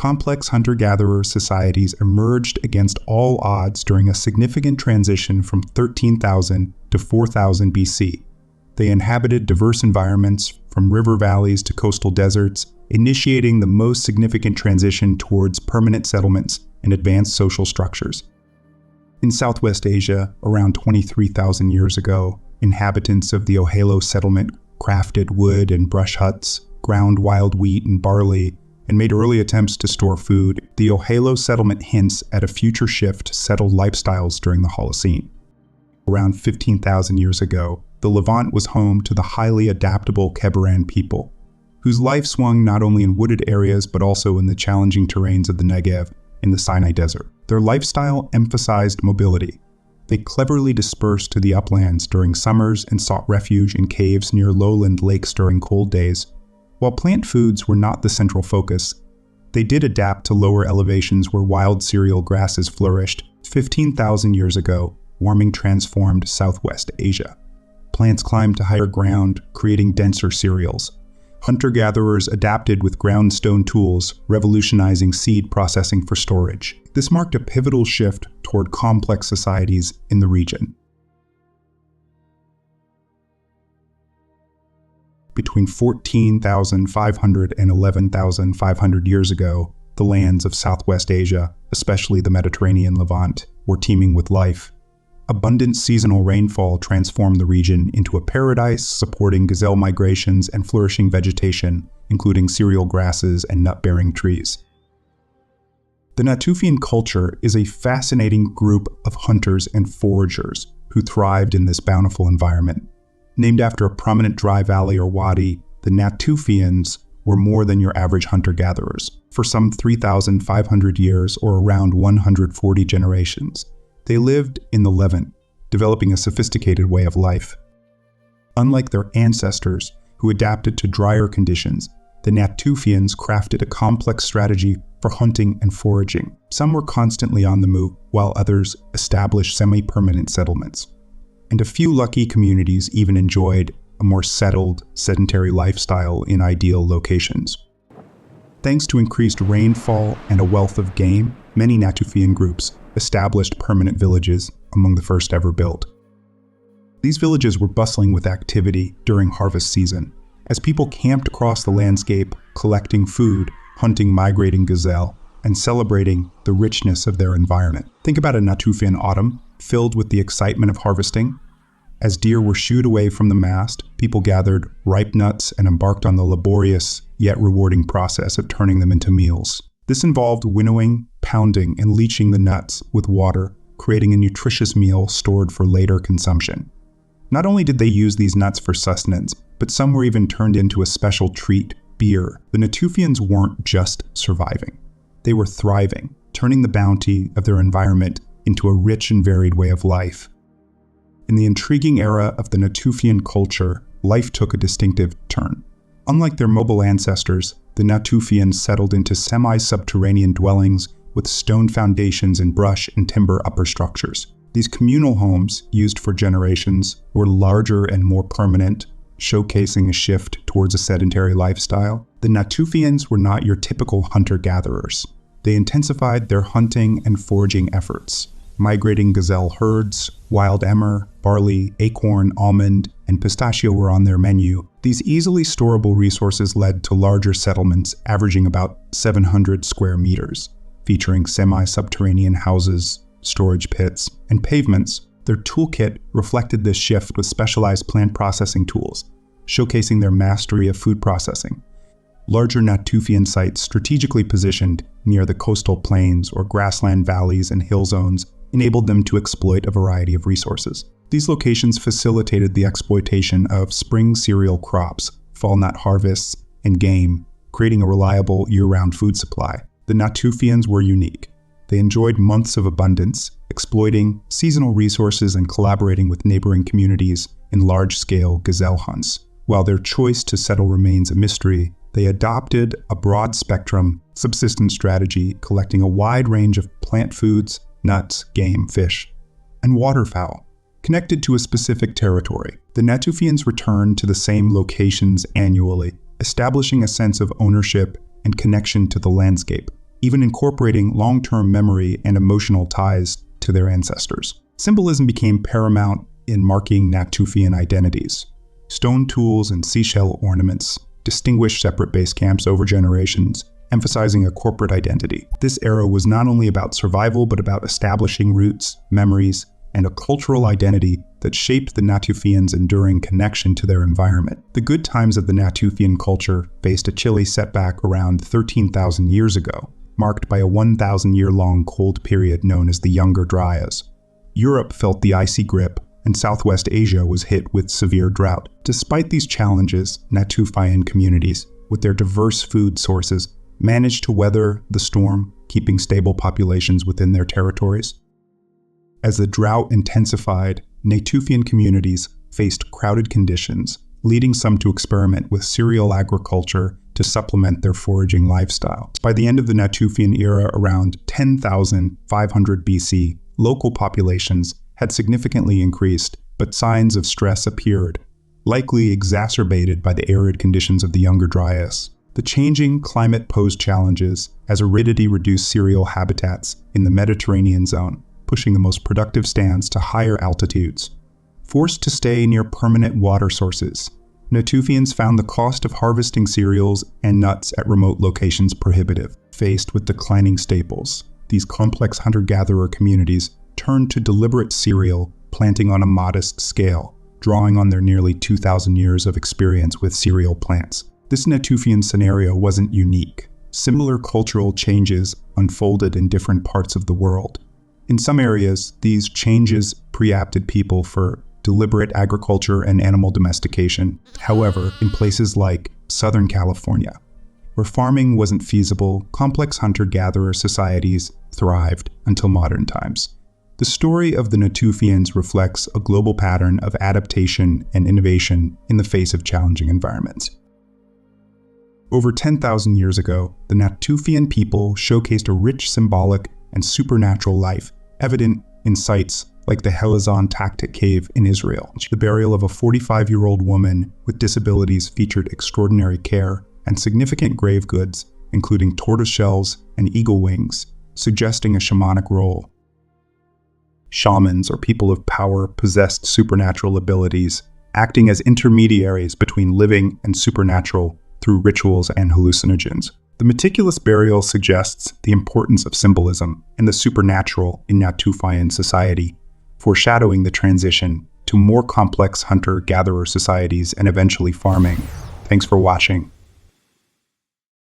complex hunter-gatherer societies emerged against all odds during a significant transition from 13,000 to 4,000 BC. They inhabited diverse environments, from river valleys to coastal deserts, initiating the most significant transition towards permanent settlements and advanced social structures. In Southwest Asia, around 23,000 years ago, inhabitants of the Ohelo settlement crafted wood and brush huts, ground wild wheat and barley, and made early attempts to store food. The Ohelo settlement hints at a future shift to settled lifestyles during the Holocene. Around 15,000 years ago, the Levant was home to the highly adaptable Kebaran people, whose life swung not only in wooded areas but also in the challenging terrains of the Negev in the Sinai Desert. Their lifestyle emphasized mobility. They cleverly dispersed to the uplands during summers and sought refuge in caves near lowland lakes during cold days. While plant foods were not the central focus, they did adapt to lower elevations where wild cereal grasses flourished. 15,000 years ago, warming transformed Southwest Asia. Plants climbed to higher ground, creating denser cereals. Hunter-gatherers adapted with ground stone tools, revolutionizing seed processing for storage. This marked a pivotal shift toward complex societies in the region. Between 14,500 and 11,500 years ago, the lands of Southwest Asia, especially the Mediterranean Levant, were teeming with life. Abundant seasonal rainfall transformed the region into a paradise, supporting gazelle migrations and flourishing vegetation, including cereal grasses and nut-bearing trees. The Natufian culture is a fascinating group of hunters and foragers who thrived in this bountiful environment. Named after a prominent dry valley or wadi, the Natufians were more than your average hunter-gatherers. For some 3,500 years, or around 140 generations, they lived in the Levant, developing a sophisticated way of life. Unlike their ancestors, who adapted to drier conditions, the Natufians crafted a complex strategy for hunting and foraging. Some were constantly on the move, while others established semi-permanent settlements. And a few lucky communities even enjoyed a more settled, sedentary lifestyle in ideal locations. Thanks to increased rainfall and a wealth of game, many Natufian groups established permanent villages, among the first ever built. These villages were bustling with activity during harvest season, as people camped across the landscape, collecting food, hunting migrating gazelle, and celebrating the richness of their environment. Think about a Natufian autumn, filled with the excitement of harvesting. As deer were shooed away from the mast, people gathered ripe nuts and embarked on the laborious yet rewarding process of turning them into meals. This involved winnowing, pounding, and leaching the nuts with water, creating a nutritious meal stored for later consumption. Not only did they use these nuts for sustenance, but some were even turned into a special treat, beer. The Natufians weren't just surviving. They were thriving, turning the bounty of their environment into a rich and varied way of life. In the intriguing era of the Natufian culture, life took a distinctive turn. Unlike their mobile ancestors, the Natufians settled into semi-subterranean dwellings with stone foundations and brush and timber upper structures. These communal homes, used for generations, were larger and more permanent, showcasing a shift towards a sedentary lifestyle. The Natufians were not your typical hunter-gatherers. They intensified their hunting and foraging efforts. Migrating gazelle herds, wild emmer, barley, acorn, almond, and pistachio were on their menu. These easily storable resources led to larger settlements averaging about 700 square meters, featuring semi-subterranean houses, storage pits, and pavements. Their toolkit reflected this shift with specialized plant processing tools, showcasing their mastery of food processing. Larger Natufian sites strategically positioned near the coastal plains or grassland valleys and hill zones enabled them to exploit a variety of resources. These locations facilitated the exploitation of spring cereal crops, fall nut harvests, and game, creating a reliable year-round food supply. The Natufians were unique. They enjoyed months of abundance, exploiting seasonal resources and collaborating with neighboring communities in large-scale gazelle hunts. While their choice to settle remains a mystery, they adopted a broad-spectrum subsistence strategy, collecting a wide range of plant foods, nuts, game, fish, and waterfowl. Connected to a specific territory, the Natufians returned to the same locations annually, establishing a sense of ownership and connection to the landscape. even incorporating long-term memory and emotional ties to their ancestors. Symbolism became paramount in marking Natufian identities. Stone tools and seashell ornaments distinguished separate base camps over generations, emphasizing a corporate identity. This era was not only about survival, but about establishing roots, memories, and a cultural identity that shaped the Natufians' enduring connection to their environment. The good times of the Natufian culture faced a chilly setback around 13,000 years ago, marked by a 1,000-year-long cold period known as the Younger Dryas. Europe felt the icy grip, and Southwest Asia was hit with severe drought. Despite these challenges, Natufian communities, with their diverse food sources, managed to weather the storm, keeping stable populations within their territories. As the drought intensified, Natufian communities faced crowded conditions, leading some to experiment with cereal agriculture to supplement their foraging lifestyle. By the end of the Natufian era, around 10,500 BC, local populations had significantly increased, but signs of stress appeared, likely exacerbated by the arid conditions of the Younger Dryas. The changing climate posed challenges as aridity reduced cereal habitats in the Mediterranean zone, pushing the most productive stands to higher altitudes. Forced to stay near permanent water sources, Natufians found the cost of harvesting cereals and nuts at remote locations prohibitive. Faced with declining staples, these complex hunter-gatherer communities turned to deliberate cereal planting on a modest scale, drawing on their nearly 2,000 years of experience with cereal plants. This Natufian scenario wasn't unique. Similar cultural changes unfolded in different parts of the world. In some areas, these changes preempted people for deliberate agriculture and animal domestication. However, in places like Southern California, where farming wasn't feasible, complex hunter-gatherer societies thrived until modern times. The story of the Natufians reflects a global pattern of adaptation and innovation in the face of challenging environments. Over 10,000 years ago, the Natufian people showcased a rich symbolic and supernatural life, evident in sites like the Helizon Tactic Cave in Israel. The burial of a 45-year-old woman with disabilities featured extraordinary care and significant grave goods, including tortoise shells and eagle wings, suggesting a shamanic role. Shamans, or people of power, possessed supernatural abilities, acting as intermediaries between living and supernatural through rituals and hallucinogens. The meticulous burial suggests the importance of symbolism and the supernatural in Natufian society, foreshadowing the transition to more complex hunter-gatherer societies and eventually farming. Thanks for watching.